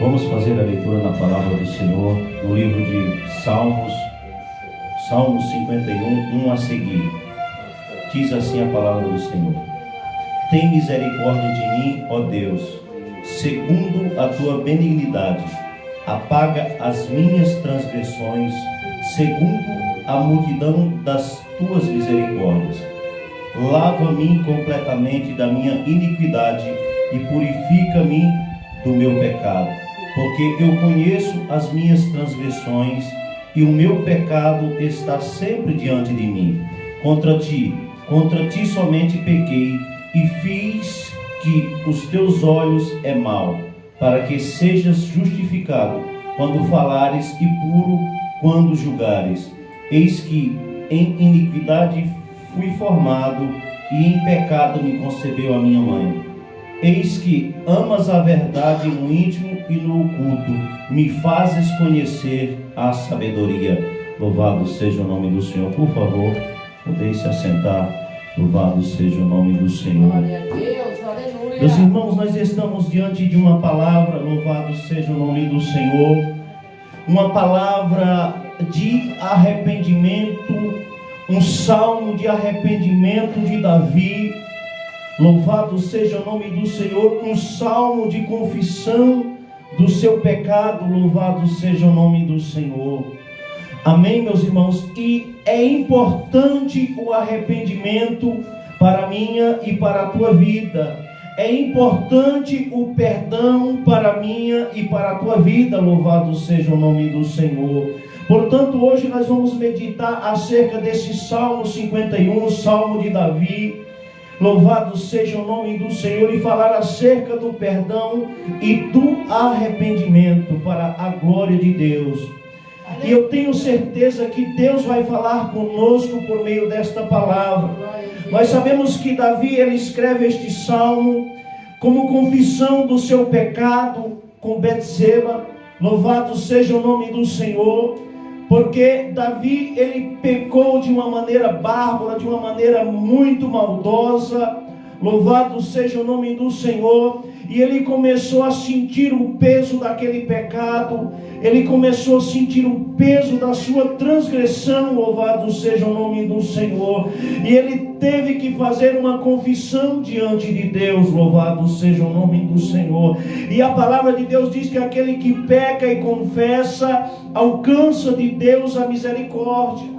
Vamos fazer a leitura na palavra do Senhor, no livro de Salmos, Salmo 51, 1 a seguir. Diz assim a palavra do Senhor: Tem misericórdia de mim, ó Deus, segundo a tua benignidade. Apaga as minhas transgressões, segundo a multidão das tuas misericórdias. Lava-me completamente da minha iniquidade e purifica-me do meu pecado, porque eu conheço as minhas transgressões e o meu pecado está sempre diante de mim. Contra ti somente pequei e fiz que os teus olhos é mal, para que sejas justificado quando falares e puro quando julgares. Eis que em iniquidade fui formado e em pecado me concebeu a minha mãe. Eis que amas a verdade no íntimo e no oculto, me fazes conhecer a sabedoria. Louvado seja o nome do Senhor. Por favor, podeis se assentar. Louvado seja o nome do Senhor. Glória a Deus, aleluia. Meus irmãos, nós estamos diante de uma palavra, louvado seja o nome do Senhor, uma palavra de arrependimento, um salmo de arrependimento de Davi. Louvado seja o nome do Senhor, um salmo de confissão do seu pecado. Louvado seja o nome do Senhor. Amém, meus irmãos? E é importante o arrependimento para a minha e para a tua vida. É importante o perdão para a minha e para a tua vida. Louvado seja o nome do Senhor. Portanto, hoje nós vamos meditar acerca desse Salmo 51, Salmo de Davi. Louvado seja o nome do Senhor, e falar acerca do perdão e do arrependimento para a glória de Deus. E eu tenho certeza que Deus vai falar conosco por meio desta palavra. Nós sabemos que Davi, ele escreve este salmo como confissão do seu pecado com Betseba. Louvado seja o nome do Senhor, porque Davi, ele pecou de uma maneira bárbara, de uma maneira muito maldosa. Louvado seja o nome do Senhor. E ele começou a sentir o peso daquele pecado. Ele começou a sentir o peso da sua transgressão. Louvado seja o nome do Senhor. E ele teve que fazer uma confissão diante de Deus. Louvado seja o nome do Senhor. E a palavra de Deus diz que aquele que peca e confessa alcança de Deus a misericórdia.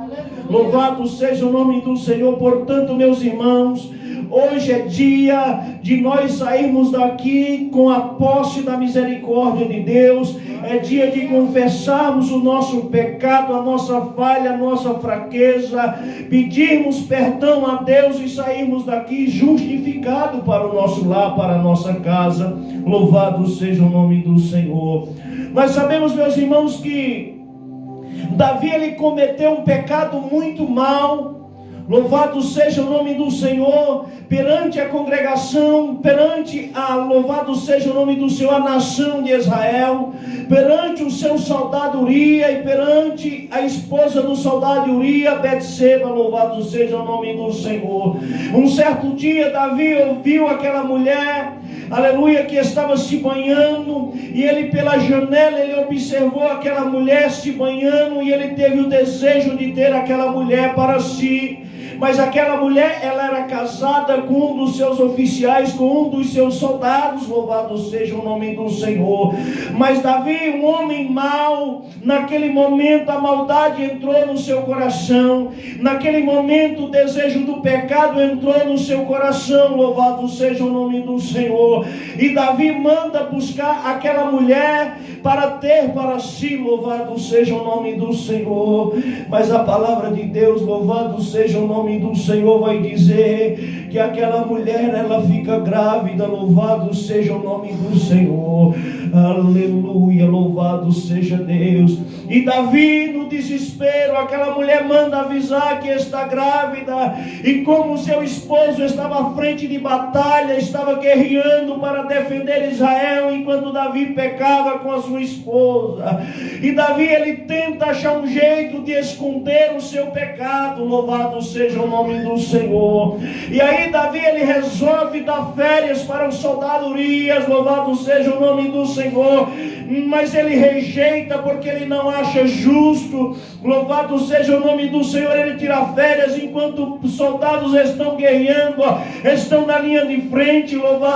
Louvado seja o nome do Senhor. Portanto, meus irmãos, hoje é dia de nós sairmos daqui com a posse da misericórdia de Deus. É dia de confessarmos o nosso pecado, a nossa falha, a nossa fraqueza, pedirmos perdão a Deus e sairmos daqui justificado para o nosso lar, para a nossa casa. Louvado seja o nome do Senhor. Nós sabemos, meus irmãos, que Davi, ele cometeu um pecado muito mau. Louvado seja o nome do Senhor, perante a congregação, louvado seja o nome do Senhor, a nação de Israel, perante o seu soldado Uria e perante a esposa do soldado Uria, Betseba. Louvado seja o nome do Senhor. Um certo dia, Davi ouviu aquela mulher, aleluia, que estava se banhando, e ele pela janela, ele observou aquela mulher se banhando, e ele teve o desejo de ter aquela mulher para si. Mas aquela mulher, ela era casada com um dos seus oficiais, com um dos seus soldados. Louvado seja o nome do Senhor. Mas Davi, um homem mau, naquele momento a maldade entrou no seu coração. Naquele momento o desejo do pecado entrou no seu coração. Louvado seja o nome do Senhor. E Davi manda buscar aquela mulher para ter para si. Louvado seja o nome do Senhor. Mas a palavra de Deus, louvado seja o nome do Senhor, vai dizer que aquela mulher, ela fica grávida. Louvado seja o nome do Senhor. Aleluia, louvado seja Deus. E Davi, no desespero, aquela mulher manda avisar que está grávida. E como seu esposo estava à frente de batalha, estava guerreando para defender Israel, enquanto Davi pecava com a sua esposa. E Davi, ele tenta achar um jeito de esconder o seu pecado. Louvado seja seja o nome do Senhor. E aí Davi, ele resolve dar férias para o soldado Urias, louvado seja o nome do Senhor, mas ele rejeita porque ele não acha justo, louvado seja o nome do Senhor. Ele tira férias enquanto os soldados estão guerreando, estão na linha de frente, louvado